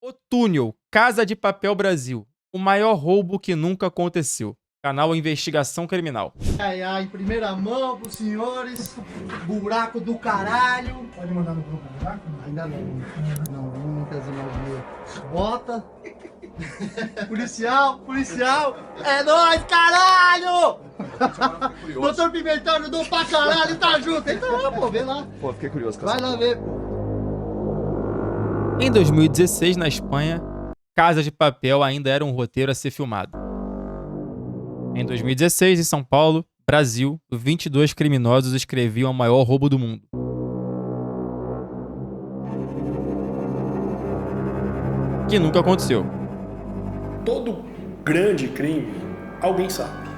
O Túnel, Casa de Papel Brasil. O maior roubo que nunca aconteceu. Canal Investigação Criminal. Ai, ai, em primeira mão pros senhores, buraco do caralho. Pode mandar no grupo do buraco? Ainda não. Não, muitas imagens. Bota. Policial, é nóis, caralho! Doutor Pimentão ajudou pra caralho, tá junto. Então, pô, vê lá. Pô, fiquei curioso com Vai essa lá porra. ver. Em 2016, na Espanha, Casa de Papel ainda era um roteiro a ser filmado. Em 2016, em São Paulo, Brasil, 22 criminosos escreviam o maior roubo do mundo. Que nunca aconteceu. Todo grande crime, alguém sabe.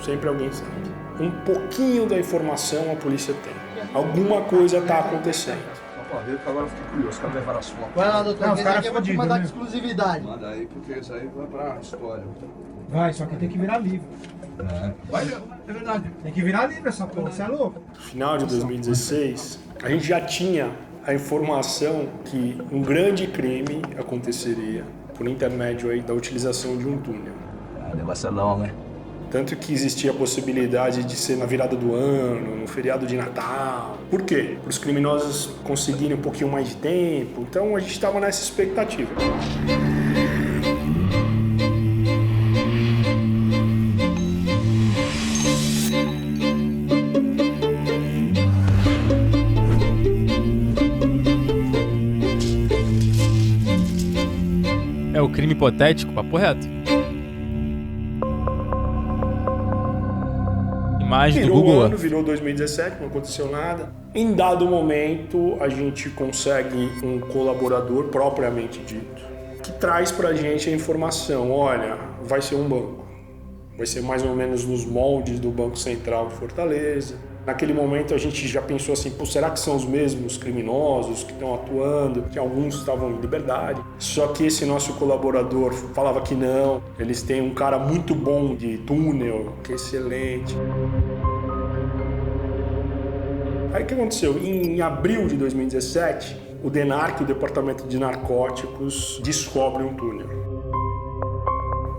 Sempre alguém sabe. Um pouquinho da informação a polícia tem. Alguma coisa está acontecendo. Só pra ver, porque agora eu fiquei curioso. Quero levar as fotos. Vai lá, doutor. Não, os Esse caras aqui eu vou te fudidos, mandar né? de exclusividade. Manda aí, porque isso aí vai pra história. Vai, só que tem que virar livro. Vai, é verdade. Tem que virar livro essa porra, você é louco? No final de 2016, a gente já tinha a informação que um grande crime aconteceria por intermédio aí da utilização de um túnel. O negócio é não, né? Tanto que existia a possibilidade de ser na virada do ano, no feriado de Natal. Por quê? Para os criminosos conseguirem um pouquinho mais de tempo. Então a gente estava nessa expectativa. É o crime hipotético, papo reto. Imagem do Virou o Google ano, Earth. virou 2017, não aconteceu nada. Em dado momento, a gente consegue um colaborador propriamente dito, que traz pra gente a informação, olha, vai ser um banco. Vai ser mais ou menos nos moldes do Banco Central de Fortaleza. Naquele momento a gente já pensou assim, pô, será que são os mesmos criminosos que estão atuando? Que alguns estavam em liberdade. Só que esse nosso colaborador falava que não. Eles têm um cara muito bom de túnel, que é excelente. Aí o que aconteceu? Em abril de 2017, o DENARC, o Departamento de Narcóticos, descobre um túnel.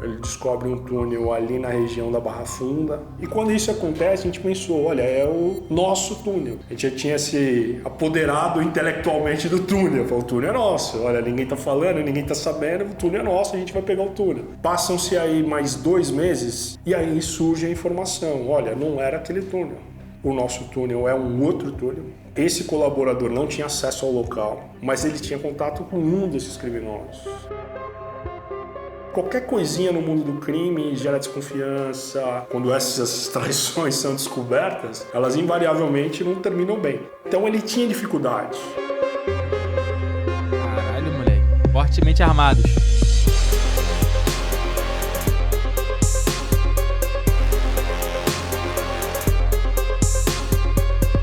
Ele descobre um túnel ali na região da Barra Funda. E quando isso acontece, a gente pensou, olha, é o nosso túnel. A gente já tinha se apoderado intelectualmente do túnel. Falou, o túnel é nosso. Olha, ninguém tá falando, ninguém tá sabendo, o túnel é nosso, a gente vai pegar o túnel. Passam-se aí mais 2 meses e aí surge a informação. Olha, não era aquele túnel. O nosso túnel é um outro túnel. Esse colaborador não tinha acesso ao local, mas ele tinha contato com um desses criminosos. Qualquer coisinha no mundo do crime gera desconfiança. Quando essas traições são descobertas, elas invariavelmente não terminam bem. Então ele tinha dificuldade. Caralho, moleque. Fortemente armados.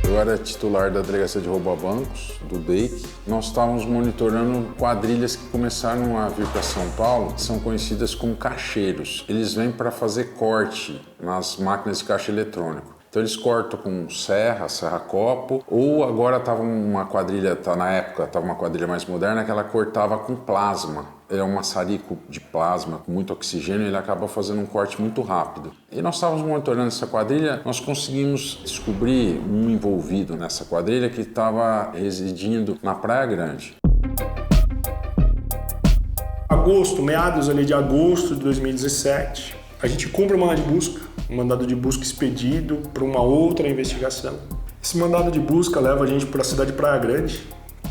Eu era titular da Delegacia de Roubo a Bancos, do DEIC. Nós estávamos monitorando quadrilhas que começaram a vir para São Paulo, que são conhecidas como caixeiros. Eles vêm para fazer corte nas máquinas de caixa eletrônico. Então eles cortam com serra-copo, ou agora estava uma quadrilha, na época estava uma quadrilha mais moderna, que ela cortava com plasma. É um maçarico de plasma com muito oxigênio, ele acaba fazendo um corte muito rápido. E nós estávamos monitorando essa quadrilha, nós conseguimos descobrir um envolvido nessa quadrilha que estava residindo na Praia Grande. Meados ali de agosto de 2017, a gente cumpre um mandado de busca expedido para uma outra investigação. Esse mandado de busca leva a gente para a cidade de Praia Grande.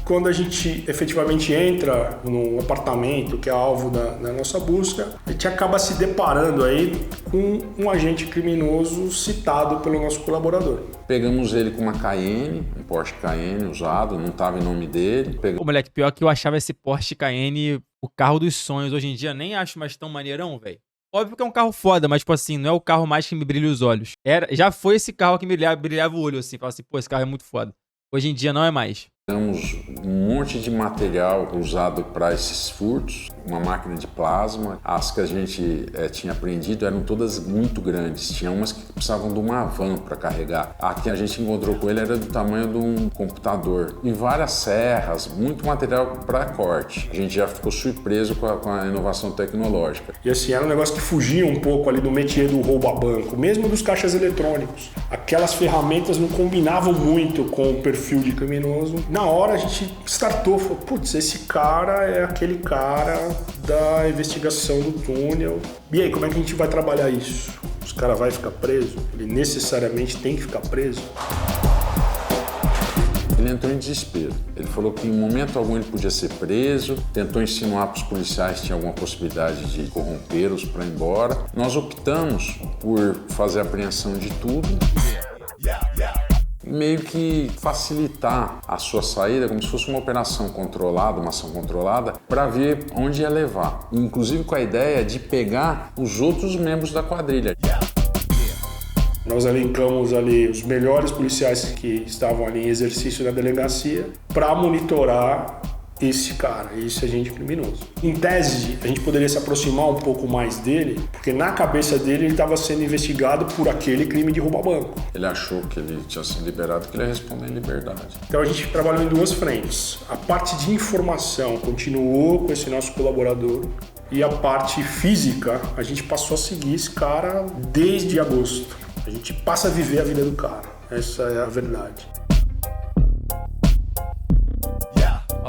Quando a gente efetivamente entra no apartamento que é alvo da nossa busca, a gente acaba se deparando aí com um agente criminoso citado pelo nosso colaborador. Pegamos ele com uma Cayenne, um Porsche Cayenne usado, não estava em nome dele. Pô, moleque, pior que eu achava esse Porsche Cayenne o carro dos sonhos. Hoje em dia nem acho mais tão maneirão, velho. Óbvio que é um carro foda, mas, tipo assim, não é o carro mais que me brilha os olhos. Já foi esse carro que me brilhava o olho, assim. Falava assim, pô, esse carro é muito foda. Hoje em dia não é mais. Temos um monte de material usado para esses furtos, uma máquina de plasma. As que a gente tinha apreendido eram todas muito grandes, tinha umas que precisavam de uma van para carregar. A que a gente encontrou com ele era do tamanho de um computador. E várias serras, muito material para corte. A gente já ficou surpreso com a inovação tecnológica. E assim, era um negócio que fugia um pouco ali do métier do roubo a banco, mesmo dos caixas eletrônicos. Aquelas ferramentas não combinavam muito com o perfil de criminoso. Na hora a gente startou, falou, putz, esse cara é aquele cara da investigação do túnel. E aí, como é que a gente vai trabalhar isso? Os caras vão ficar preso? Ele necessariamente tem que ficar preso? Ele entrou em desespero. Ele falou que em momento algum ele podia ser preso, tentou insinuar para os policiais que tinha alguma possibilidade de corrompê-los para ir embora. Nós optamos por fazer a apreensão de tudo, meio que facilitar a sua saída, como se fosse uma operação controlada, uma ação controlada, para ver onde ia levar. Inclusive com a ideia de pegar os outros membros da quadrilha. Nós elencamos ali os melhores policiais que estavam ali em exercício na delegacia para monitorar esse cara, esse agente criminoso. Em tese, a gente poderia se aproximar um pouco mais dele, porque na cabeça dele ele estava sendo investigado por aquele crime de roubo a banco. Ele achou que ele tinha sido liberado, que ele ia responder em liberdade. Então a gente trabalhou em duas frentes. A parte de informação continuou com esse nosso colaborador e a parte física, a gente passou a seguir esse cara desde agosto. A gente passa a viver a vida do cara. Essa é a verdade.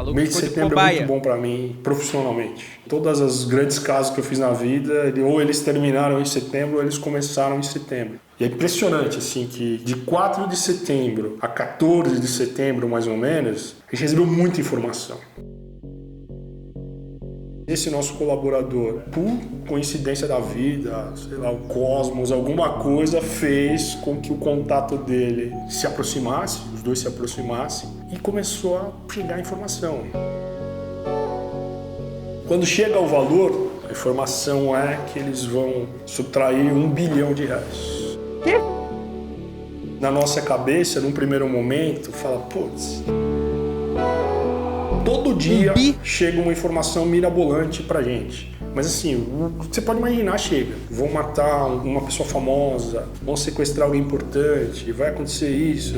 O mês de setembro é muito bom para mim, profissionalmente. Todas as grandes casos que eu fiz na vida, ou eles terminaram em setembro, ou eles começaram em setembro. E é impressionante, assim, que de 4 de setembro a 14 de setembro, mais ou menos, a gente recebeu muita informação. Esse nosso colaborador, por coincidência da vida, sei lá, o cosmos, alguma coisa fez com que o contato dele se aproximasse, os dois se aproximassem, e começou a chegar a informação. Quando chega ao valor, a informação é que eles vão subtrair R$1 bilhão. Quê? Na nossa cabeça, num primeiro momento, fala, putz, todo dia chega uma informação mirabolante pra gente. Mas assim, você pode imaginar, chega. Vão matar uma pessoa famosa, vão sequestrar alguém importante, vai acontecer isso.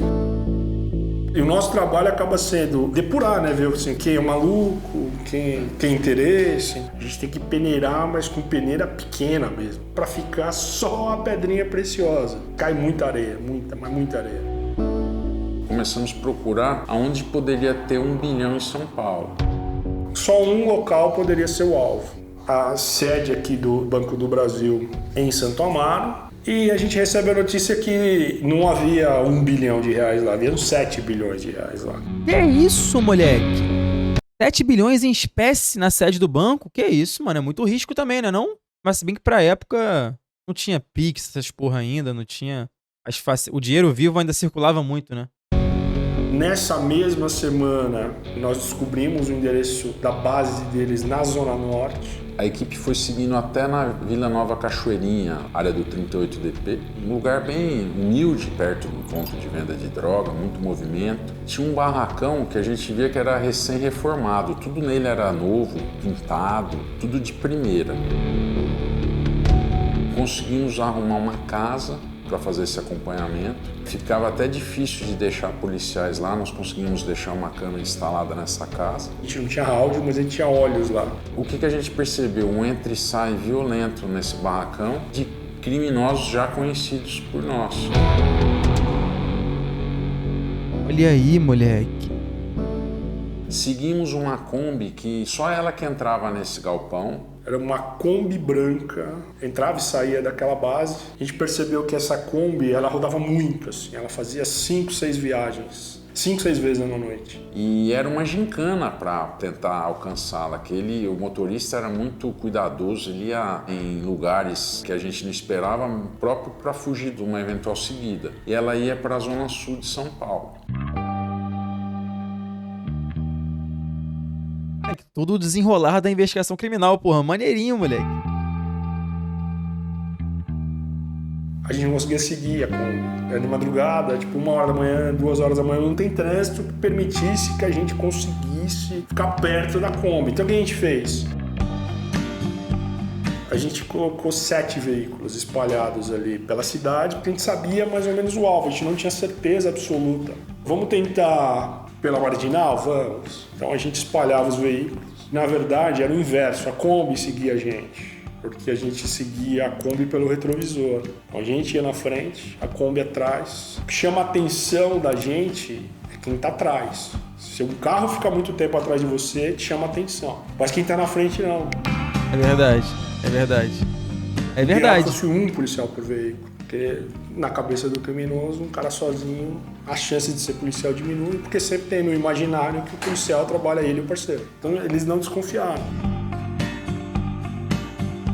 E o nosso trabalho acaba sendo depurar, né? Ver assim, quem é maluco, quem tem interesse. A gente tem que peneirar, mas com peneira pequena mesmo, pra ficar só a pedrinha preciosa. Cai muita areia, mas muita areia. Começamos a procurar aonde poderia ter R$1 bilhão em São Paulo. Só um local poderia ser o alvo. A sede aqui do Banco do Brasil em Santo Amaro. E a gente recebe a notícia que não havia R$1 bilhão lá, havia 7 bilhões lá. Que isso, moleque? 7 bilhões em espécie na sede do banco? Que isso, mano? É muito risco também, né não? Mas se bem que pra época não tinha Pix, essas porra ainda, não tinha... O dinheiro vivo ainda circulava muito, né? Nessa mesma semana, nós descobrimos o endereço da base deles na Zona Norte. A equipe foi seguindo até na Vila Nova Cachoeirinha, área do 38DP, um lugar bem humilde, perto do ponto de venda de droga, muito movimento. Tinha um barracão que a gente via que era recém-reformado, tudo nele era novo, pintado, tudo de primeira. Conseguimos arrumar uma casa para fazer esse acompanhamento. Ficava até difícil de deixar policiais lá, nós conseguimos deixar uma câmera instalada nessa casa. A gente não tinha áudio, mas a gente tinha olhos lá. O que a gente percebeu? Um entra e sai violento nesse barracão de criminosos já conhecidos por nós. Olha aí, moleque. Seguimos uma Kombi que só ela que entrava nesse galpão. Era uma Kombi branca, entrava e saía daquela base. A gente percebeu que essa Kombi, ela rodava muito, assim. Ela fazia 5, 6 viagens, 5, 6 vezes na noite. E era uma gincana para tentar alcançá-la. O motorista era muito cuidadoso, ele ia em lugares que a gente não esperava, próprio para fugir de uma eventual seguida. E ela ia para a zona sul de São Paulo. Todo o desenrolar da investigação criminal, porra. Maneirinho, moleque. A gente não conseguia seguir a Kombi. Era de madrugada, tipo 1h da manhã, 2h da manhã, não tem trânsito que permitisse que a gente conseguisse ficar perto da Kombi. Então o que a gente fez? A gente colocou 7 veículos espalhados ali pela cidade, porque a gente sabia mais ou menos o alvo, a gente não tinha certeza absoluta. Vamos tentar pela Marginal? Vamos. Então a gente espalhava os veículos. Na verdade, era o inverso, a Kombi seguia a gente, porque a gente seguia a Kombi pelo retrovisor. Então a gente ia na frente, a Kombi atrás. O que chama a atenção da gente é quem está atrás. Se um carro fica muito tempo atrás de você, te chama a atenção. Mas quem está na frente, não. É verdade. É verdade. É verdade. Se fosse um policial por veículo, porque na cabeça do criminoso, um cara sozinho, a chance de ser policial diminui, porque sempre tem no imaginário que o policial trabalha ele e o parceiro. Então eles não desconfiaram.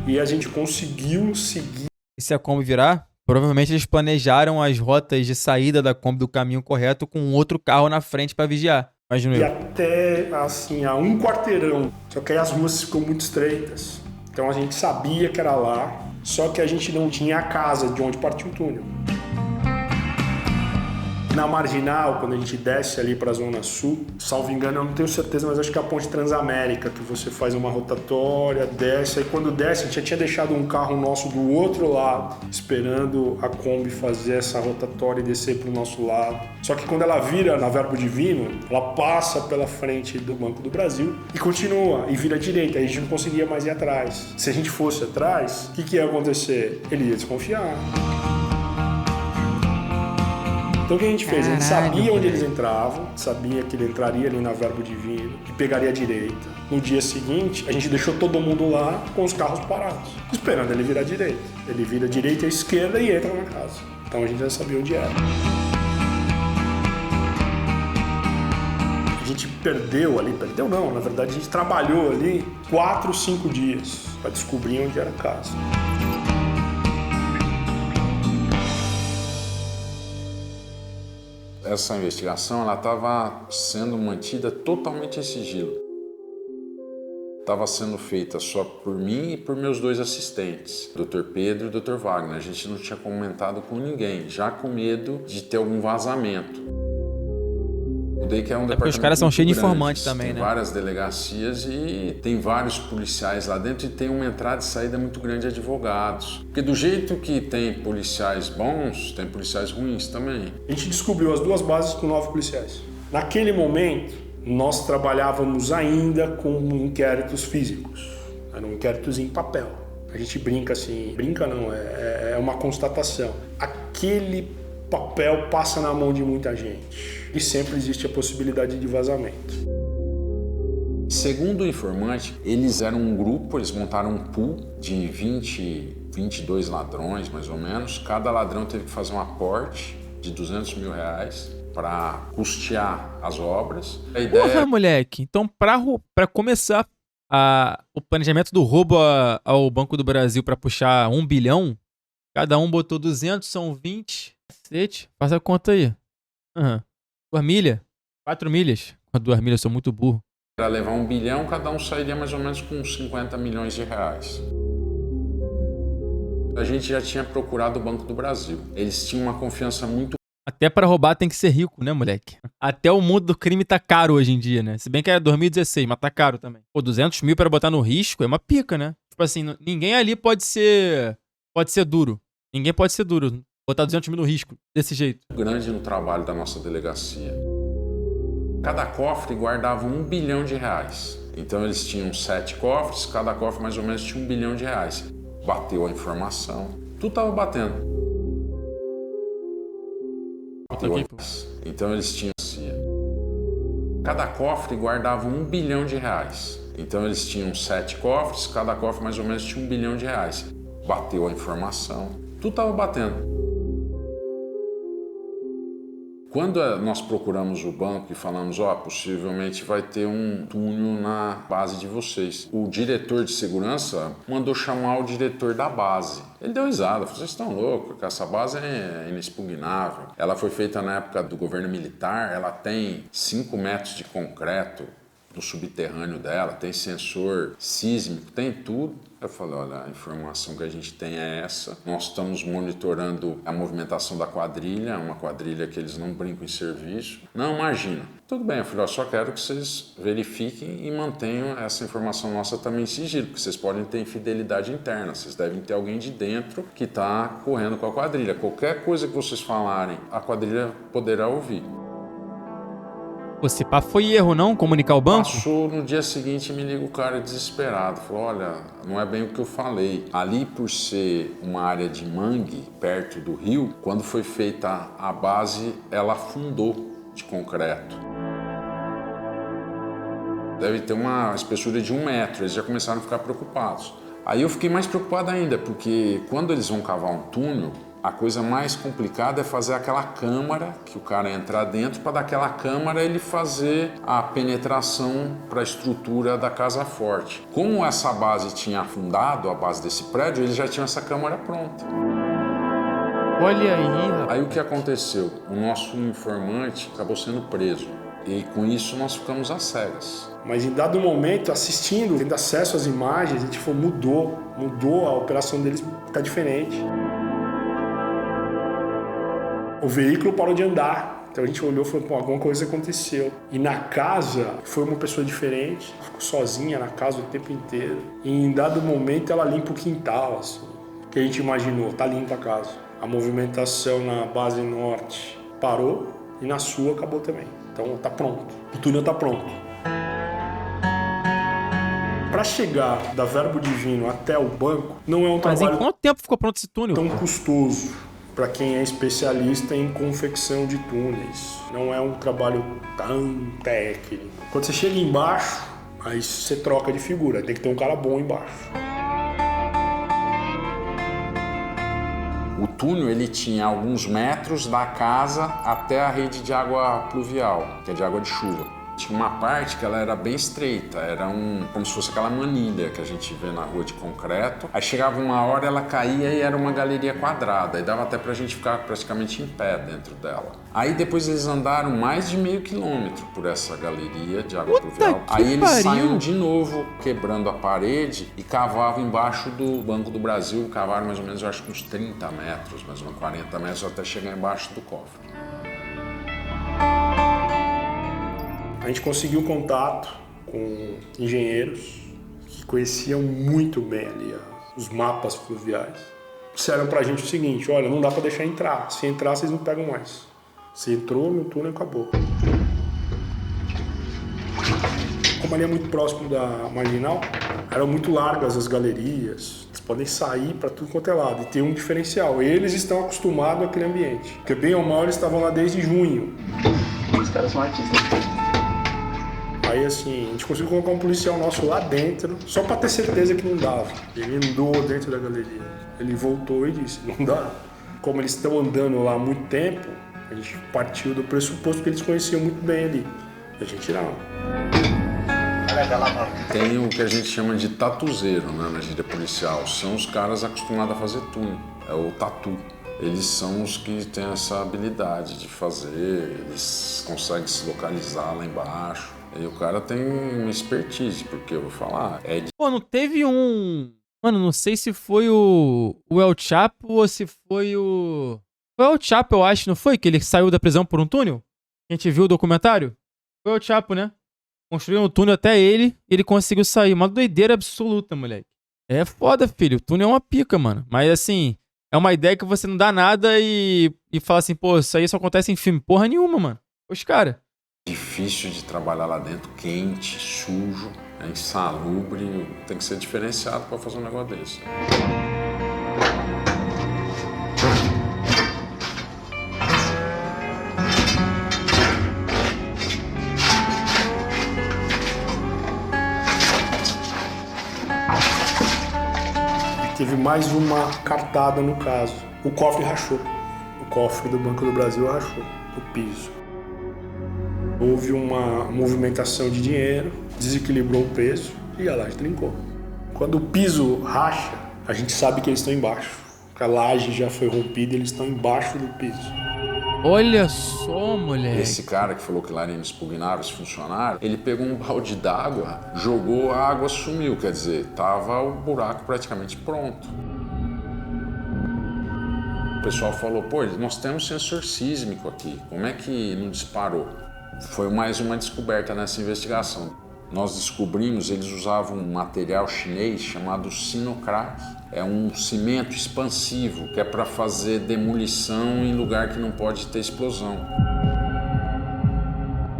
E a gente conseguiu seguir. E se a Kombi virar, provavelmente eles planejaram as rotas de saída da Kombi do caminho correto com outro carro na frente para vigiar. Imagino E eu. até, assim, a 1 quarteirão. Só que aí as ruas ficam muito estreitas. Então a gente sabia que era lá, só que a gente não tinha a casa de onde partiu o túnel. Na Marginal, quando a gente desce ali para a Zona Sul, salvo engano, eu não tenho certeza, mas acho que é a Ponte Transamérica, que você faz uma rotatória, desce, aí quando desce, a gente já tinha deixado um carro nosso do outro lado, esperando a Kombi fazer essa rotatória e descer para o nosso lado. Só que quando ela vira na Verbo Divino, ela passa pela frente do Banco do Brasil e continua, e vira à direita, aí a gente não conseguia mais ir atrás. Se a gente fosse atrás, o que ia acontecer? Ele ia desconfiar. Então o que a gente fez? A gente sabia onde eles entravam, sabia que ele entraria ali na Verbo Divino e pegaria a direita. No dia seguinte, a gente deixou todo mundo lá com os carros parados, esperando ele virar à direita. Ele vira à direita e à esquerda e entra na casa. Então a gente já sabia onde era. A gente perdeu não, na verdade a gente trabalhou ali 4, 5 dias para descobrir onde era a casa. Essa investigação ela estava sendo mantida totalmente em sigilo. Estava sendo feita só por mim e por meus 2 assistentes, Dr. Pedro e Dr. Wagner. A gente não tinha comentado com ninguém, já com medo de ter algum vazamento. O DEIC é um departamento os caras são cheios de grande, informantes também, tem né? várias delegacias e tem vários policiais lá dentro e tem uma entrada e saída muito grande de advogados. Porque do jeito que tem policiais bons, tem policiais ruins também. A gente descobriu as 2 bases com 9 policiais. Naquele momento, nós trabalhávamos ainda com inquéritos físicos. Eram inquéritos em papel. A gente brinca assim, é uma constatação. Aquele papel passa na mão de muita gente. E sempre existe a possibilidade de vazamento. Segundo o informante, eles eram um grupo, eles montaram um pool de 22 ladrões, mais ou menos. Cada ladrão teve que fazer um aporte de R$200 mil para custear as obras. A ideia... Porra, moleque. Então, pra começar o planejamento do roubo ao Banco do Brasil para puxar 1 bilhão, cada um botou 200, são 20. Cacete, faz a conta aí. 2 milhas? 4 milhas? Com 2 milhas eu sou muito burro. Para levar 1 bilhão, cada um sairia mais ou menos com 50 milhões de reais. A gente já tinha procurado o Banco do Brasil. Eles tinham uma confiança muito... Até pra roubar tem que ser rico, né, moleque? Até o mundo do crime tá caro hoje em dia, né? Se bem que é 2016, mas tá caro também. Pô, 200 mil pra botar no risco é uma pica, né? Tipo assim, ninguém ali pode ser duro. Ninguém pode ser duro. Botar 200 mil no risco, desse jeito. grande no trabalho da nossa delegacia. Cada cofre guardava 1 bilhão de reais. Então eles tinham 7 cofres, cada cofre mais ou menos tinha 1 bilhão de reais. Bateu a informação, tudo estava batendo. Então eles tinham... Cada cofre guardava 1 bilhão de reais. Então eles tinham 7 cofres, cada cofre mais ou menos tinha 1 bilhão de reais. Bateu a informação, tudo estava batendo. Quando nós procuramos o banco e falamos, possivelmente vai ter um túnel na base de vocês. O diretor de segurança mandou chamar o diretor da base. Ele deu risada, falou, vocês estão loucos, essa base é inexpugnável. Ela foi feita na época do governo militar, ela tem 5 metros de concreto no subterrâneo dela, tem sensor sísmico, tem tudo. Eu falei, olha, a informação que a gente tem é essa. Nós estamos monitorando a movimentação da quadrilha, uma quadrilha que eles não brincam em serviço. Não, imagina. Tudo bem, eu falei, eu só quero que vocês verifiquem e mantenham essa informação nossa também em sigilo, porque vocês podem ter infidelidade interna, vocês devem ter alguém de dentro que está correndo com a quadrilha. Qualquer coisa que vocês falarem, a quadrilha poderá ouvir. Você pá, foi erro não comunicar o banco? Passou, no dia seguinte me liga o cara desesperado, falou, olha, não é bem o que eu falei. Ali por ser uma área de mangue, perto do rio, quando foi feita a base, ela afundou de concreto. Deve ter uma espessura de 1 metro, eles já começaram a ficar preocupados. Aí eu fiquei mais preocupado ainda, porque quando eles vão cavar um túnel, a coisa mais complicada é fazer aquela câmara, que o cara entrar dentro, para daquela câmara ele fazer a penetração para a estrutura da casa forte. Como essa base tinha afundado, a base desse prédio, eles já tinham essa câmara pronta. Olha aí, rapaz. Aí o que aconteceu? O nosso informante acabou sendo preso. E com isso nós ficamos às cegas. Mas em dado momento, assistindo, tendo acesso às imagens, a gente falou, mudou, a operação deles está diferente. O veículo parou de andar, então a gente olhou e falou, pô, alguma coisa aconteceu. E na casa, foi uma pessoa diferente, ficou sozinha na casa o tempo inteiro. E em dado momento ela limpa o quintal, assim, que a gente imaginou, tá limpa a casa. A movimentação na base norte parou e na sul acabou também. Então tá pronto, o túnel tá pronto. Para chegar da Verbo Divino até o banco, não é um Mas trabalho em quanto tempo ficou pronto esse túnel? tão custoso para quem é especialista em confecção de túneis. Não é um trabalho tão técnico. Quando você chega embaixo, aí você troca de figura, tem que ter um cara bom embaixo. O túnel ele tinha alguns metros da casa até a rede de água pluvial, que é de água de chuva. Tinha uma parte que ela era bem estreita, era como se fosse aquela manilha que a gente vê na rua de concreto. Aí chegava uma hora, ela caía e era uma galeria quadrada, e dava até pra gente ficar praticamente em pé dentro dela. Aí depois eles andaram mais de meio quilômetro por essa galeria de água pluvial. Aí eles saíram de novo quebrando a parede e cavavam embaixo do Banco do Brasil, cavaram mais ou menos, eu acho que uns 30 metros, mais ou menos 40 metros, até chegar embaixo do cofre. A gente conseguiu contato com engenheiros que conheciam muito bem ali os mapas fluviais. Disseram pra gente o seguinte, olha, não dá pra deixar entrar. Se entrar, vocês não pegam mais. Se entrou, meu túnel acabou. Como ali é muito próximo da Marginal, eram muito largas as galerias. Eles podem sair pra tudo quanto é lado. E tem um diferencial. Eles estão acostumados àquele ambiente. Porque bem ou mal, eles estavam lá desde junho. Os caras são artistas. Aí assim, a gente conseguiu colocar um policial nosso lá dentro, só pra ter certeza que não dava. Ele andou dentro da galeria. Ele voltou e disse, não dá. Como eles estão andando lá há muito tempo, a gente partiu do pressuposto que eles conheciam muito bem ali. E a gente não. Tem o que a gente chama de tatuzeiro, né, na gíria policial. São os caras acostumados a fazer túnel. É o tatu. Eles são os que têm essa habilidade de fazer, eles conseguem se localizar lá embaixo. E o cara tem uma expertise, porque eu vou falar, Pô, não teve um... Mano, não sei se foi o El Chapo ou se foi o... Foi o El Chapo, eu acho, não foi? Que ele saiu da prisão por um túnel? A gente viu o documentário? Foi o El Chapo, né? Construíram um túnel até ele e ele conseguiu sair. Uma doideira absoluta, moleque. É foda, filho. O túnel é uma pica, mano. Mas assim, é uma ideia que você não dá nada e fala assim, pô, isso aí só acontece em filme. Porra nenhuma, mano. Os caras. difícil de trabalhar lá dentro, quente, sujo, insalubre, tem que ser diferenciado para fazer um negócio desse. Teve mais uma cartada no caso. O cofre rachou. O cofre do Banco do Brasil rachou. O piso. Houve uma movimentação de dinheiro, desequilibrou o peso e a laje trincou. Quando o piso racha, a gente sabe que eles estão embaixo. A laje já foi rompida e eles estão embaixo do piso. Olha só, moleque. Esse cara que falou que lá eles expugnaram esse funcionário, ele pegou um balde d'água, jogou, a água sumiu, quer dizer, tava o buraco praticamente pronto. O pessoal falou, pô, nós temos sensor sísmico aqui, como é que não disparou? Foi mais uma descoberta nessa investigação. Nós descobrimos, eles usavam um material chinês chamado Sinocrack. É um cimento expansivo que é para fazer demolição em lugar que não pode ter explosão.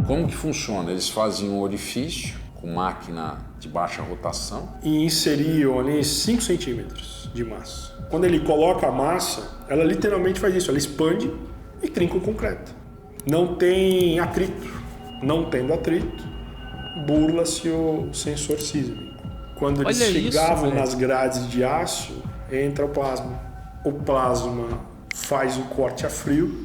Como que funciona? Eles faziam um orifício com máquina de baixa rotação e inseriam ali 5 centímetros de massa. Quando ele coloca a massa, ela literalmente faz isso, ela expande e trinca o concreto. Não tem atrito. Não tendo atrito, burla-se o sensor sísmico. Quando eles chegavam nas grades de aço, entra o plasma. O plasma faz o corte a frio,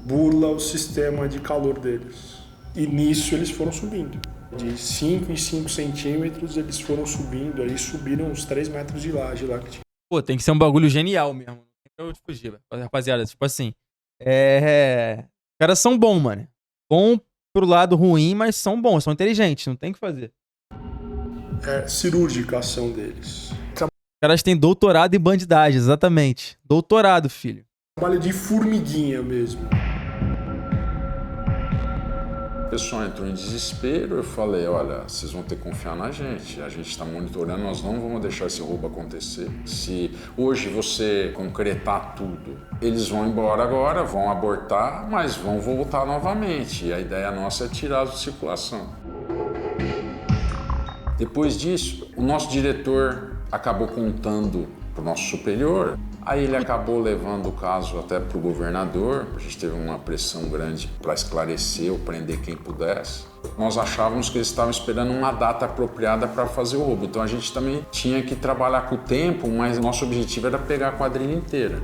burla o sistema de calor deles. E nisso eles foram subindo. De 5 em 5 centímetros eles foram subindo, aí subiram uns 3 metros de laje lá que tinha. Pô, tem que ser um bagulho genial mesmo. Eu te fugir, rapaziada. Tipo assim, os caras são bons, mano. Bom pro lado ruim, mas são bons, são inteligentes, não tem o que fazer. É cirúrgica a ação deles. Os caras têm doutorado em bandidagem, exatamente. Doutorado, filho. Trabalho de formiguinha mesmo. O pessoal entrou em desespero, eu falei, olha, vocês vão ter que confiar na gente, a gente está monitorando, nós não vamos deixar esse roubo acontecer. Se hoje você concretar tudo, eles vão embora agora, vão abortar, mas vão voltar novamente. E a ideia nossa é tirá-los de circulação. Depois disso, o nosso diretor acabou contando para o nosso superior. Aí ele acabou levando o caso até para o governador. A gente teve uma pressão grande para esclarecer ou prender quem pudesse. Nós achávamos que eles estavam esperando uma data apropriada para fazer o roubo. Então a gente também tinha que trabalhar com o tempo, mas nosso objetivo era pegar a quadrilha inteira.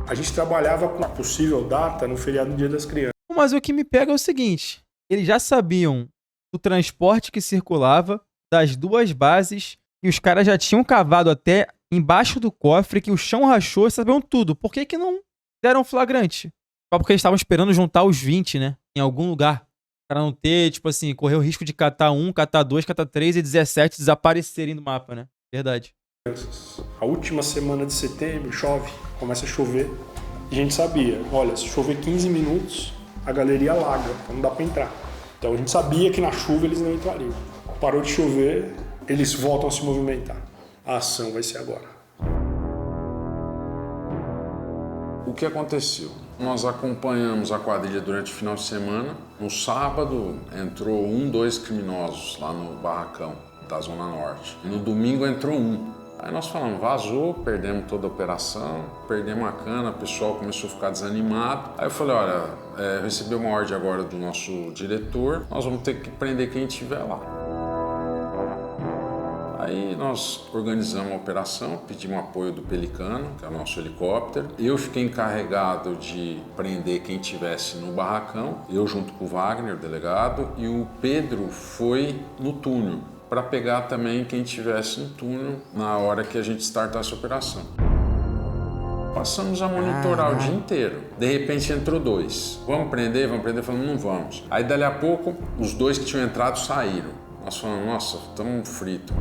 A gente trabalhava com a possível data no feriado do Dia das Crianças. Mas o que me pega é o seguinte, eles já sabiam do transporte que circulava, das duas bases, e os caras já tinham cavado até embaixo do cofre, que o chão rachou, sabiam tudo. Por que que não deram flagrante? Só porque eles estavam esperando juntar os 20, né? Em algum lugar. Para não ter, tipo assim, correr o risco de catar 1, catar 2, catar 3 e 17 desaparecerem do mapa, né? Verdade. A última semana de setembro chove, começa a chover. E a gente sabia, olha, se chover 15 minutos, a galeria alaga, então não dá para entrar. Então a gente sabia que na chuva eles não entrariam. Parou de chover, eles voltam a se movimentar. A ação vai ser agora. O que aconteceu? Nós acompanhamos a quadrilha durante o final de semana. No sábado entrou 2 criminosos lá no barracão da Zona Norte. E no domingo entrou 1. Aí nós falamos, vazou, perdemos toda a operação, perdemos a cana, o pessoal começou a ficar desanimado. Aí eu falei, olha, eu recebi uma ordem agora do nosso diretor, nós vamos ter que prender quem estiver lá. Aí nós organizamos a operação, pedimos apoio do Pelicano, que é o nosso helicóptero. Eu fiquei encarregado de prender quem estivesse no barracão, eu junto com o Wagner, o delegado, e o Pedro foi no túnel, para pegar também quem estivesse no túnel na hora que a gente startasse a operação. Passamos a monitorar o dia inteiro. De repente entrou 2. Vamos prender? Falamos, não vamos. Aí dali a pouco, os 2 que tinham entrado saíram. Nós falamos, nossa, estamos fritos.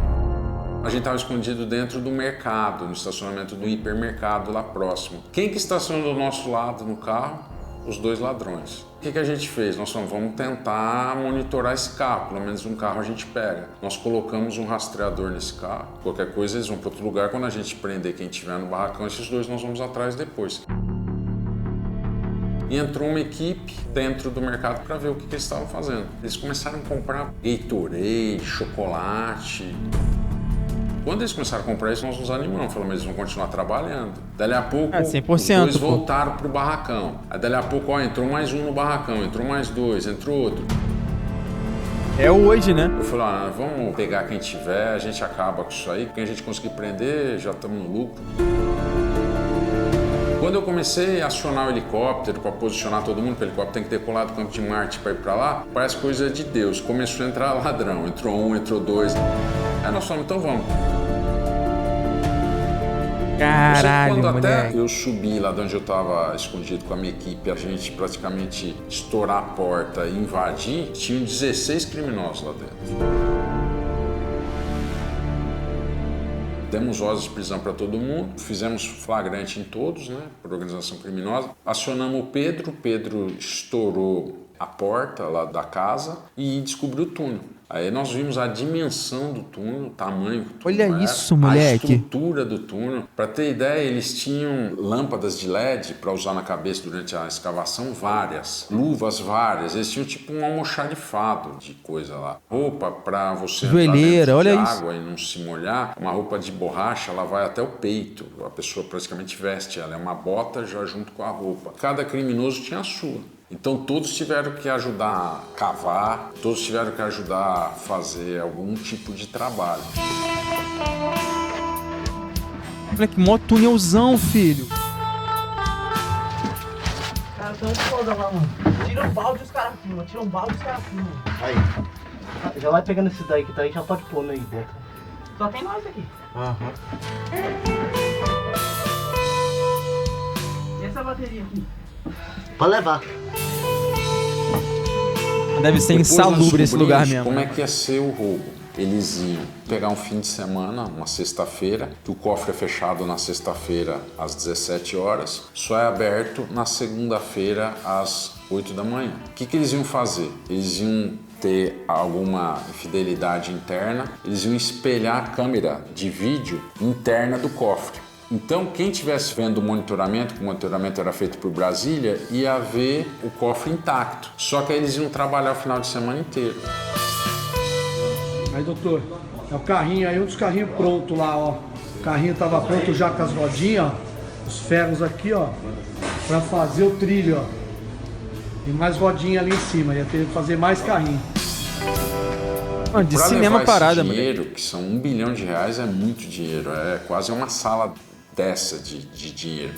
A gente estava escondido dentro do mercado, no estacionamento do hipermercado lá próximo. Quem que estacionou do nosso lado no carro? Os 2 ladrões. O que a gente fez? Nós falamos, vamos tentar monitorar esse carro, pelo menos um carro a gente pega. Nós colocamos um rastreador nesse carro, qualquer coisa eles vão para outro lugar, quando a gente prender quem estiver no barracão, esses 2 nós vamos atrás depois. E entrou uma equipe dentro do mercado para ver o que eles estavam fazendo. Eles começaram a comprar Gatorade, chocolate. Quando eles começaram a comprar isso, nós nos animamos. Falamos, mas eles vão continuar trabalhando. Dali a pouco, 100%, os 2 voltaram pro barracão. Aí dali a pouco, entrou mais 1 no barracão, entrou mais 2, entrou outro. É hoje, né? Eu falei, vamos pegar quem tiver, a gente acaba com isso aí. Quem a gente conseguir prender, já estamos no lucro. Quando eu comecei a acionar o helicóptero para posicionar todo mundo, porque o helicóptero tem que decolar do Campo de Marte para ir para lá, parece coisa de Deus. Começou a entrar ladrão, entrou 1, entrou 2. Aí nós falamos, então vamos. Caralho, Quando até moleque. eu subi lá de onde eu tava escondido com a minha equipe, a gente praticamente estourar a porta e invadir, tinham 16 criminosos lá dentro. Demos ordens de prisão para todo mundo, fizemos flagrante em todos, né, por organização criminosa. Acionamos o Pedro estourou a porta lá da casa e descobriu o túnel. Aí nós vimos a dimensão do túnel, o tamanho do túnel. Olha isso, moleque. A estrutura do túnel. Para ter ideia, eles tinham lâmpadas de LED para usar na cabeça durante a escavação, várias. Luvas várias. Eles tinham tipo um almoxarifado de coisa lá. Roupa para você Joelheira, entrar dentro olha de isso. água e não se molhar. Uma roupa de borracha, ela vai até o peito. A pessoa praticamente veste ela. É uma bota já junto com a roupa. Cada criminoso tinha a sua. Então todos tiveram que ajudar a cavar, todos tiveram que ajudar a fazer algum tipo de trabalho. Moleque, mó túnelzão, filho. Cara, tão foda lá, mano. Tira um balde e os caras filmam. Tira um balde e os caras filmam. Aí. Já vai pegando esse daí que tá aí, já pode pôr aí dentro. Só tem nós aqui. Aham. E essa bateria aqui? Pode levar. Deve ser Depois insalubre nós esse lugar descobrimos mesmo. Como né? é que ia ser o roubo? Eles iam pegar um fim de semana, uma sexta-feira, que o cofre é fechado na sexta-feira às 17 horas, só é aberto na segunda-feira às 8 da manhã. O que eles iam fazer? Eles iam ter alguma infidelidade interna, eles iam espelhar a câmera de vídeo interna do cofre. Então, quem estivesse vendo o monitoramento, que o monitoramento era feito por Brasília, ia ver o cofre intacto. Só que aí eles iam trabalhar o final de semana inteiro. Aí, doutor, é o carrinho aí, um dos carrinhos pronto lá, ó. O carrinho tava pronto já com as rodinhas, ó. Os ferros aqui, ó. Pra fazer o trilho, ó. E mais rodinha ali em cima, ia ter que fazer mais carrinho. Mano, de Pra cinema levar parada, esse moleque. dinheiro, que são R$1 bilhão, é muito dinheiro. É quase uma sala dessa de dinheiro.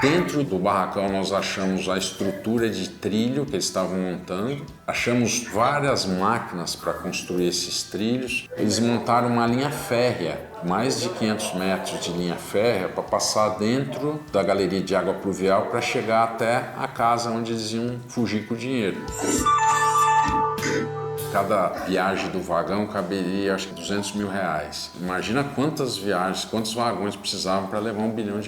Dentro do barracão nós achamos a estrutura de trilho que eles estavam montando, achamos várias máquinas para construir esses trilhos. Eles montaram uma linha férrea, mais de 500 metros de linha férrea para passar dentro da galeria de água pluvial para chegar até a casa onde eles iam fugir com o dinheiro. Cada viagem do vagão caberia, acho que R$200 mil. Imagina quantas viagens, quantos vagões precisavam para levar R$1 bilhão.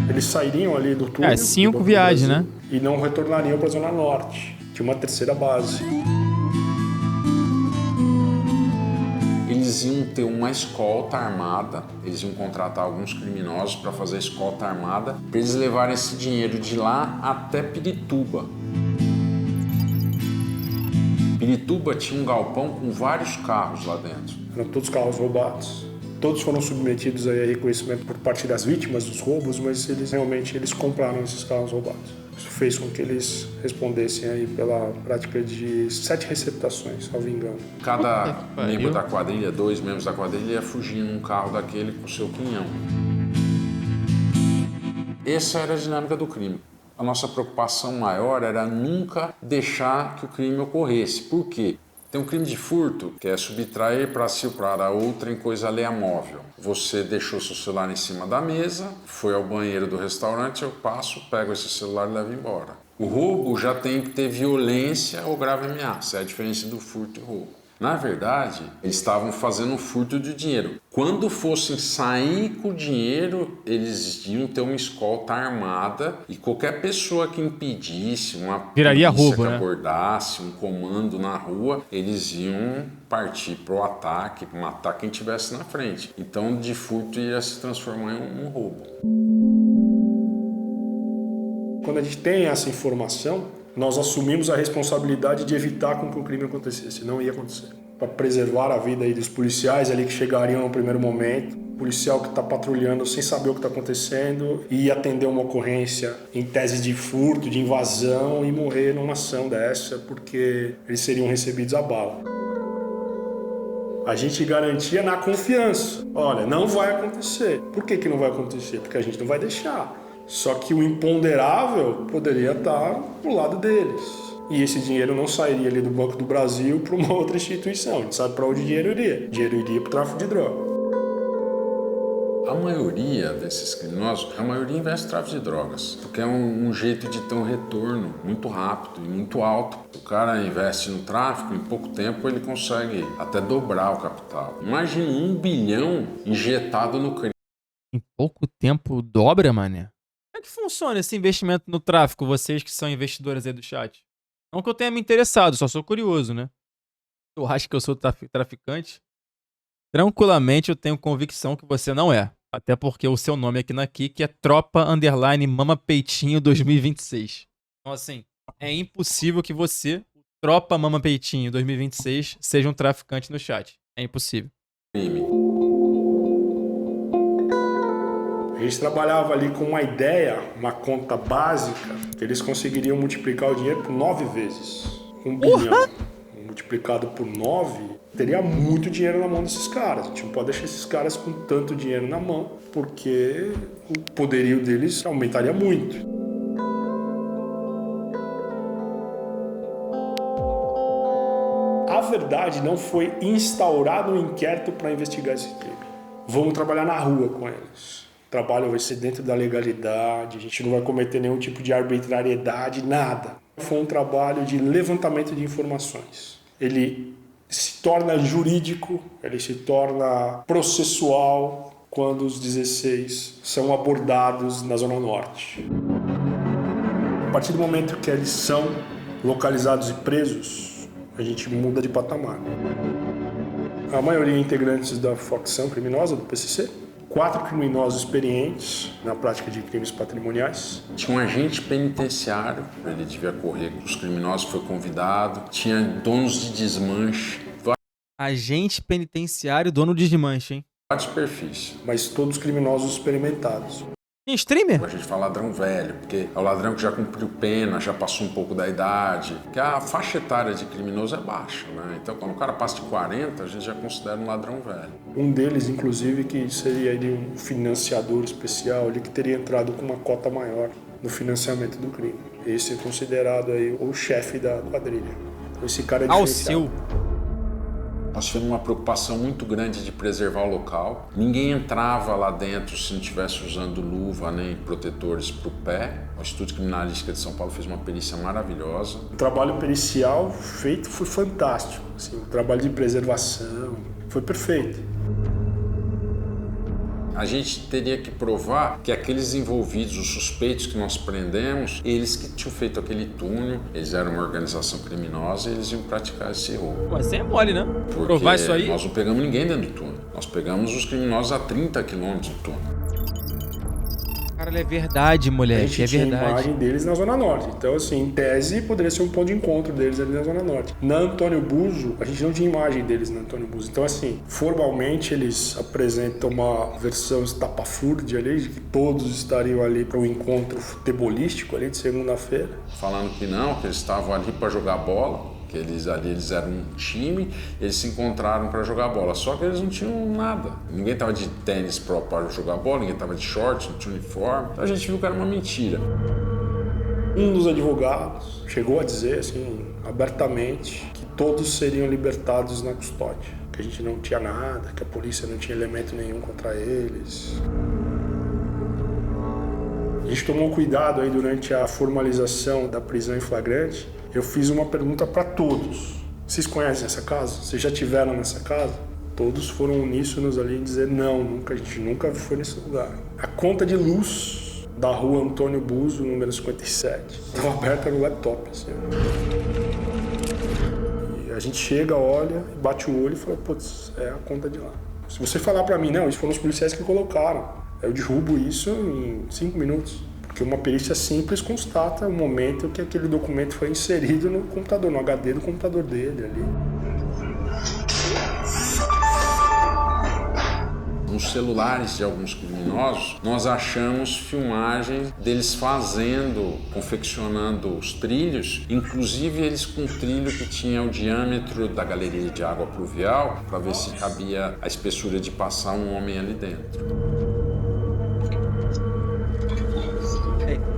Eles sairiam ali do túnel. 5 do viagens, Brasil, né? E não retornariam para a Zona Norte. Tinha uma terceira base. Eles iam ter uma escolta armada, eles iam contratar alguns criminosos para fazer a escolta armada, para eles levarem esse dinheiro de lá até Pirituba. Pirituba tinha um galpão com vários carros lá dentro. Eram todos carros roubados. Todos foram submetidos aí a reconhecimento por parte das vítimas dos roubos, mas eles realmente compraram esses carros roubados. Isso fez com que eles respondessem aí pela prática de 7 receptações, salvo engano. Cada pariu. membro da quadrilha, 2 membros da quadrilha, ia fugir num carro daquele com o seu quinhão. Essa era a dinâmica do crime. A nossa preocupação maior era nunca deixar que o crime ocorresse. Por quê? Tem um crime de furto, que é subtrair para silprar a outra em coisa alheia móvel. Você deixou seu celular em cima da mesa, foi ao banheiro do restaurante, eu passo, pego esse celular e levo embora. O roubo já tem que ter violência ou grave ameaça, é a diferença do furto e roubo. Na verdade, eles estavam fazendo um furto de dinheiro. Quando fossem sair com o dinheiro, eles iam ter uma escolta armada e qualquer pessoa que impedisse, uma Viraria polícia roubo, que né? abordasse, um comando na rua, eles iam partir para o ataque, matar quem estivesse na frente. Então, de furto ia se transformar em um roubo. Quando a gente tem essa informação, nós assumimos a responsabilidade de evitar com que o crime acontecesse. Não ia acontecer. Para preservar a vida aí dos policiais ali que chegariam no primeiro momento, policial que está patrulhando sem saber o que está acontecendo e atender uma ocorrência em tese de furto, de invasão e morrer numa ação dessa porque eles seriam recebidos a bala. A gente garantia na confiança. Olha, não vai acontecer. Por que não vai acontecer? Porque a gente não vai deixar. Só que o imponderável poderia estar pro lado deles. E esse dinheiro não sairia ali do Banco do Brasil para uma outra instituição. A gente sabe para onde o dinheiro iria. O dinheiro iria para o tráfico de droga. A maioria desses criminosos, a maioria investe em tráfico de drogas, porque é um jeito de ter um retorno muito rápido e muito alto. O cara investe no tráfico, em pouco tempo ele consegue até dobrar o capital. Imagina 1 bilhão injetado no crime. Em pouco tempo dobra, mané. Como é que funciona esse investimento no tráfico, vocês que são investidores aí do chat? Não que eu tenha me interessado, só sou curioso, né? Eu acho que eu sou traficante. Tranquilamente eu tenho convicção que você não é. Até porque o seu nome aqui na Kik é Tropa_Mama Peitinho 2026. Então assim, é impossível que você, Tropa Mama Peitinho 2026, seja um traficante no chat. É impossível. A gente trabalhava ali com uma ideia, uma conta básica, que eles conseguiriam multiplicar o dinheiro por 9 vezes. 1 bilhão multiplicado por 9, teria muito dinheiro na mão desses caras. A gente não pode deixar esses caras com tanto dinheiro na mão, porque o poderio deles aumentaria muito. A verdade, não foi instaurado um inquérito para investigar esse crime. Vamos trabalhar na rua com eles. O trabalho vai ser dentro da legalidade, a gente não vai cometer nenhum tipo de arbitrariedade, nada. Foi um trabalho de levantamento de informações. Ele se torna jurídico, ele se torna processual quando os 16 são abordados na Zona Norte. A partir do momento que eles são localizados e presos, a gente muda de patamar. A maioria é integrantes da facção criminosa do PCC. 4 criminosos experientes na prática de crimes patrimoniais. Tinha um agente penitenciário, ele devia correr com os criminosos, foi convidado. Tinha donos de desmanche. Agente penitenciário, dono de desmanche, hein? Vários perfis. Mas todos criminosos experimentados. Tem streamer? A gente fala ladrão velho, porque é o ladrão que já cumpriu pena, já passou um pouco da idade. Porque a faixa etária de criminoso é baixa, né? Então quando o cara passa de 40, a gente já considera um ladrão velho. Um deles, inclusive, que seria ali um financiador especial, ali que teria entrado com uma cota maior no financiamento do crime. Esse é considerado aí o chefe da quadrilha. Esse cara é diferenciado. Nós tivemos uma preocupação muito grande de preservar o local. Ninguém entrava lá dentro se não estivesse usando luva nem protetores para o pé. O Instituto Criminalística de São Paulo fez uma perícia maravilhosa. O trabalho pericial feito foi fantástico. Assim, o trabalho de preservação foi perfeito. A gente teria que provar que aqueles envolvidos, os suspeitos que nós prendemos, eles que tinham feito aquele túnel, eles eram uma organização criminosa e eles iam praticar esse roubo. Mas é mole, né? Porque provar isso aí? Nós não pegamos ninguém dentro do túnel. Nós pegamos os criminosos a 30 quilômetros do túnel. Cara, é verdade, moleque, a gente é tinha verdade. a imagem deles na Zona Norte. Então, assim, em tese, poderia ser um ponto de encontro deles ali na Zona Norte. Na Antônio Buzo, a gente não tinha imagem deles na Antônio Buzo. Então, assim, formalmente, eles apresentam uma versão estapafúrdia ali, de que todos estariam ali para um encontro futebolístico ali de segunda-feira. Falando que não, que eles estavam ali para jogar bola. Que eles eram um time, eles se encontraram para jogar bola, só que eles não tinham nada. Ninguém tava de tênis para jogar bola, ninguém tava de shorts, não tinha uniforme. Então a gente viu que era uma mentira. Um dos advogados chegou a dizer, assim, abertamente, que todos seriam libertados na custódia, que a gente não tinha nada, que a polícia não tinha elemento nenhum contra eles. A gente tomou cuidado aí durante a formalização da prisão em flagrante. Eu fiz uma pergunta para todos. Vocês conhecem essa casa? Vocês já tiveram nessa casa? Todos foram uníssonos ali em dizer não, a gente nunca foi nesse lugar. A conta de luz da rua Antônio Buzo, número 57, estava aberta no laptop. Assim. E a gente chega, olha, bate o olho e fala, putz, é a conta de lá. Se você falar para mim, não, isso foram os policiais que colocaram, eu derrubo isso em 5 minutos. Porque uma perícia simples constata o momento que aquele documento foi inserido no computador, no HD do computador dele ali. Nos celulares de alguns criminosos, nós achamos filmagens deles confeccionando os trilhos, inclusive eles com um trilho que tinha o diâmetro da galeria de água pluvial, para ver se cabia a espessura de passar um homem ali dentro.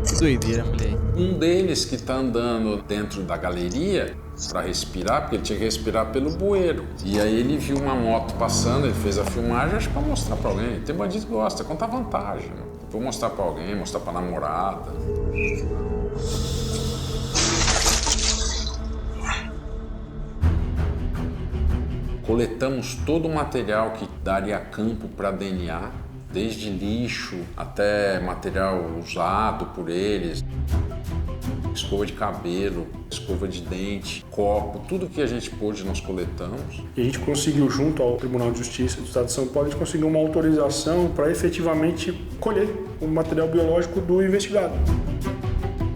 Que doideira, moleque. Um deles que está andando dentro da galeria para respirar, porque ele tinha que respirar pelo bueiro. E aí ele viu uma moto passando, ele fez a filmagem, acho que para mostrar para alguém. Tem bandido que gosta, conta vantagem. Né? Vou mostrar para alguém, mostrar para namorada. Coletamos todo o material que daria campo para DNA, desde lixo até material usado por eles. Escova de cabelo, escova de dente, copo, tudo que a gente pôde nós coletamos. E a gente conseguiu, junto ao Tribunal de Justiça do Estado de São Paulo, a gente conseguiu uma autorização para efetivamente colher o material biológico do investigado.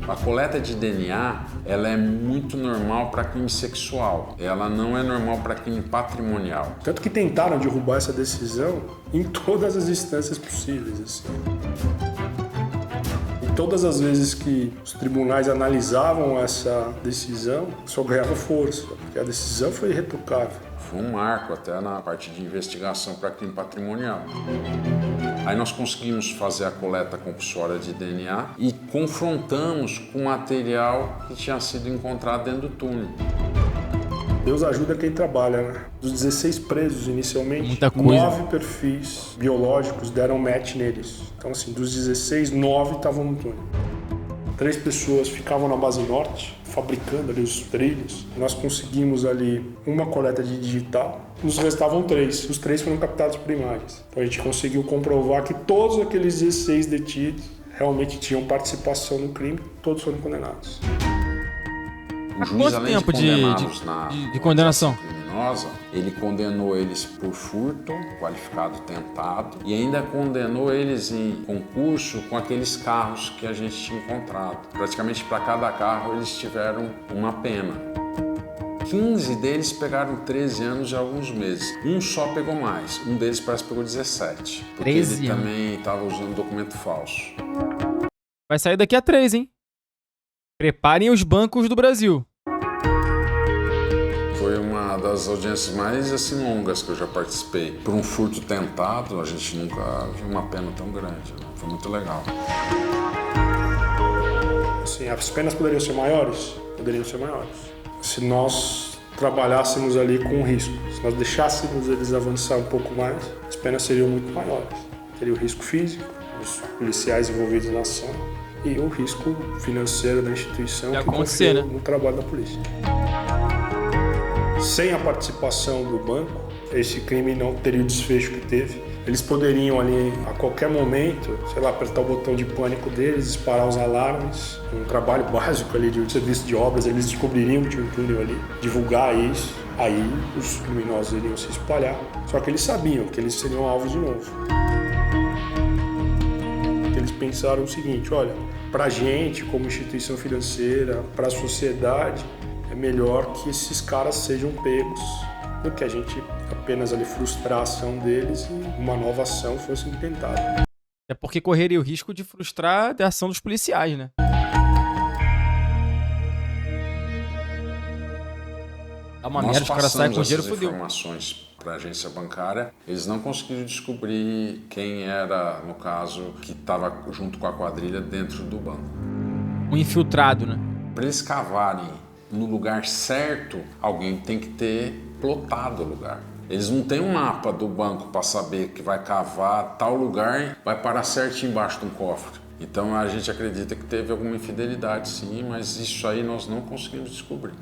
A coleta de DNA, ela é muito normal para crime sexual. Ela não é normal para crime patrimonial. Tanto que tentaram derrubar essa decisão em todas as instâncias possíveis. Assim. E todas as vezes que os tribunais analisavam essa decisão, só ganhava força, porque a decisão foi irretocável. Foi um marco até na parte de investigação para crime patrimonial. Aí nós conseguimos fazer a coleta compulsória de DNA e confrontamos com o material que tinha sido encontrado dentro do túnel. Deus ajuda quem trabalha, né? Dos 16 presos inicialmente, muita coisa. 9 perfis biológicos deram match neles. Então assim, dos 16, 9 estavam no túnel. 3 pessoas ficavam na base norte, fabricando ali os trilhos. Nós conseguimos ali uma coleta de digital, nos restavam 3. Os 3 foram captados por imagens. Então a gente conseguiu comprovar que todos aqueles 16 detidos realmente tinham participação no crime, todos foram condenados. O juiz, Quanto além tempo de condenação? Criminosa, ele condenou eles por furto, qualificado tentado, e ainda condenou eles em concurso com aqueles carros que a gente tinha encontrado. Praticamente para cada carro eles tiveram uma pena. 15 deles pegaram 13 anos e alguns meses. Um só pegou mais, um deles parece que pegou 17. Porque ele também estava usando documento falso. Vai sair daqui a 3, hein? Preparem os bancos do Brasil. Foi uma das audiências mais assim, longas que eu já participei. Por um furto tentado, a gente nunca viu uma pena tão grande. Né? Foi muito legal. Assim, as penas poderiam ser maiores? Poderiam ser maiores. Se nós trabalhássemos ali com risco, se nós deixássemos eles avançar um pouco mais, as penas seriam muito maiores. Teria o risco físico, os policiais envolvidos na ação, e o risco financeiro da instituição que confia no trabalho da polícia. Sem a participação do banco, esse crime não teria o desfecho que teve. Eles poderiam ali, a qualquer momento, sei lá, apertar o botão de pânico deles, disparar os alarmes, um trabalho básico ali de serviço de obras, eles descobririam que tinha um túnel ali, divulgar isso, aí os criminosos iriam se espalhar. Só que eles sabiam que eles seriam alvos de novo. Eles pensaram o seguinte, olha, pra gente, como instituição financeira, pra sociedade, é melhor que esses caras sejam pegos do que a gente apenas ali frustrar a ação deles e uma nova ação fosse intentada. É porque correria o risco de frustrar a ação dos policiais, né? Dá uma merda, os caras saem com dinheiro, fodeu. Informações para a agência bancária, eles não conseguiram descobrir quem era, no caso, que estava junto com a quadrilha dentro do banco. Um infiltrado, né? Para eles cavarem no lugar certo, alguém tem que ter plotado o lugar. Eles não têm um mapa do banco para saber que vai cavar tal lugar, vai parar certinho embaixo de um cofre. Então a gente acredita que teve alguma infidelidade, sim, mas isso aí nós não conseguimos descobrir.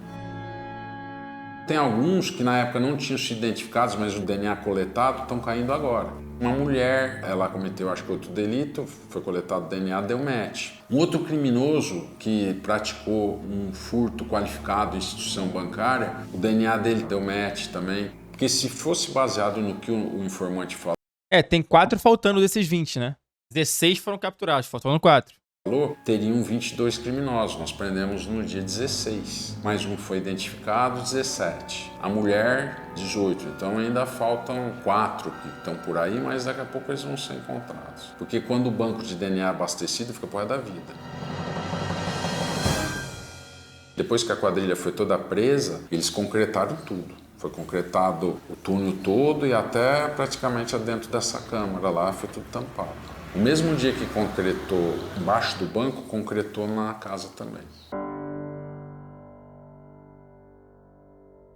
Tem alguns que na época não tinham sido identificados, mas o DNA coletado estão caindo agora. Uma mulher, ela cometeu acho que outro delito, foi coletado o DNA, deu match. Um outro criminoso que praticou um furto qualificado em instituição bancária, o DNA dele deu match também. Porque se fosse baseado no que o informante falou... tem 4 faltando desses 20, né? 16 foram capturados, faltando 4. Teriam 22 criminosos, nós prendemos no dia 16, mais um foi identificado, 17. A mulher, 18, então ainda faltam 4 que estão por aí, mas daqui a pouco eles vão ser encontrados. Porque quando o banco de DNA é abastecido, fica por resto da vida. Depois que a quadrilha foi toda presa, eles concretaram tudo. Foi concretado o túnel todo e até praticamente dentro dessa câmara lá, foi tudo tampado. O mesmo dia que concretou embaixo do banco, concretou na casa também.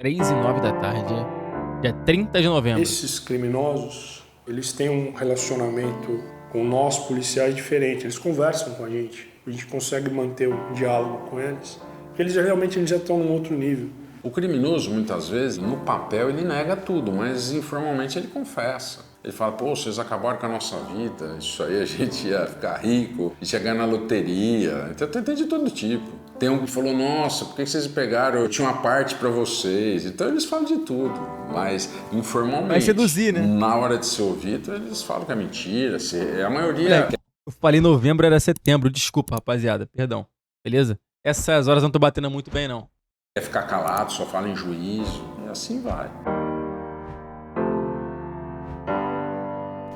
3h09 da tarde, dia 30 de novembro. Esses criminosos, eles têm um relacionamento com nós, policiais, diferente. Eles conversam com a gente consegue manter um diálogo com eles, porque eles realmente já estão num outro nível. O criminoso, muitas vezes, no papel ele nega tudo, mas informalmente ele confessa. Ele fala, pô, vocês acabaram com a nossa vida, isso aí a gente ia ficar rico, a gente ia ganhar na loteria, então tem de todo tipo. Tem um que falou, nossa, por que vocês pegaram? Eu tinha uma parte pra vocês. Então eles falam de tudo, mas informalmente. Vai seduzir, né? Na hora de ser ouvido, eles falam que é mentira, a maioria... Eu falei novembro, era setembro, desculpa, rapaziada, perdão, beleza? Essas horas eu não tô batendo muito bem, não. Quer ficar calado, só fala em juízo, e assim vai.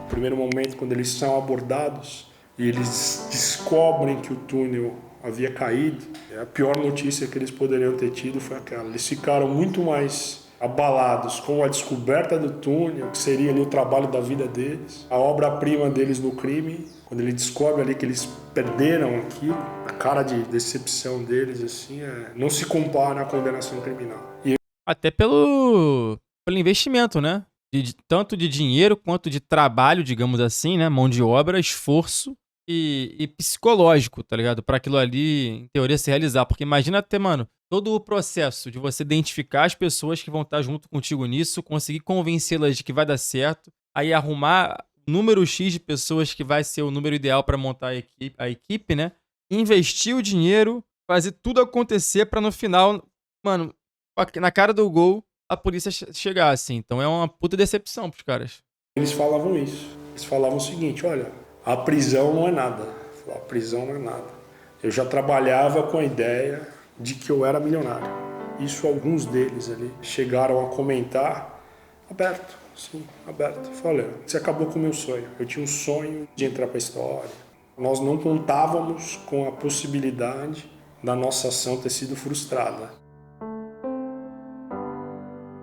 No primeiro momento, quando eles são abordados e eles descobrem que o túnel havia caído, a pior notícia que eles poderiam ter tido foi aquela. Eles ficaram muito mais abalados com a descoberta do túnel, que seria ali o trabalho da vida deles, a obra-prima deles no crime. Quando ele descobre ali que eles perderam aquilo, a cara de decepção deles, assim, não se compara à condenação criminal. Até pelo investimento, né? Tanto de dinheiro quanto de trabalho, digamos assim, né? Mão de obra, esforço e psicológico, tá ligado? Pra aquilo ali, em teoria, se realizar. Porque imagina ter, mano, todo o processo de você identificar as pessoas que vão estar junto contigo nisso, conseguir convencê-las de que vai dar certo, aí arrumar número X de pessoas que vai ser o número ideal pra montar a equipe, né? Investir o dinheiro, fazer tudo acontecer pra no final, mano, na cara do gol, a polícia chegar, assim. Então é uma puta decepção pros caras. Eles falavam isso. Eles falavam o seguinte, olha, a prisão não é nada. A prisão não é nada. Eu já trabalhava com a ideia de que eu era milionário. Isso alguns deles ali chegaram a comentar aberto. Sim, aberto. Falei, olha, você acabou com o meu sonho. Eu tinha um sonho de entrar para a história. Nós não contávamos com a possibilidade da nossa ação ter sido frustrada.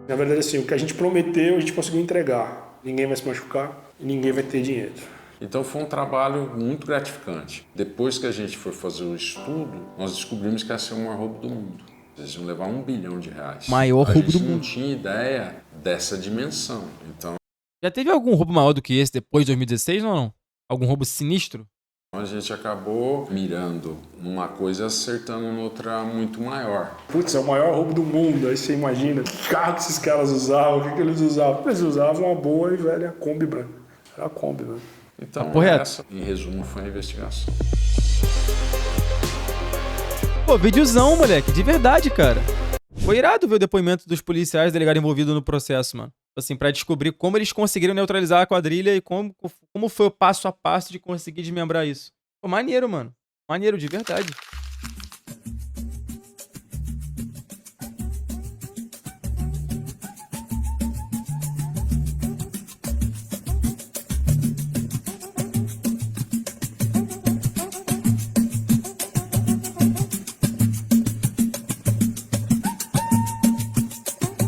Na verdade, assim, o que a gente prometeu, a gente conseguiu entregar. Ninguém vai se machucar e ninguém vai ter dinheiro. Então foi um trabalho muito gratificante. Depois que a gente foi fazer o estudo, nós descobrimos que ia ser o maior roubo do mundo. Eles iam levar R$1 bilhão. Maior roubo do mundo. A gente não tinha ideia dessa dimensão. Então, já teve algum roubo maior do que esse depois de 2016 ou não? Algum roubo sinistro? a gente acabou mirando numa coisa e acertando noutra muito maior. Putz, é o maior roubo do mundo. Aí você imagina que carro que esses caras usavam, o que eles usavam? Eles usavam uma boa e velha Kombi branca. Era a Kombi, velho. Então, essa, em resumo, foi a investigação. Pô, videozão, moleque, de verdade, cara. Foi irado ver o depoimento dos policiais delegados envolvidos no processo, mano. Assim, pra descobrir como eles conseguiram neutralizar a quadrilha e como foi o passo a passo de conseguir desmembrar isso. Pô, maneiro, mano. Maneiro, de verdade.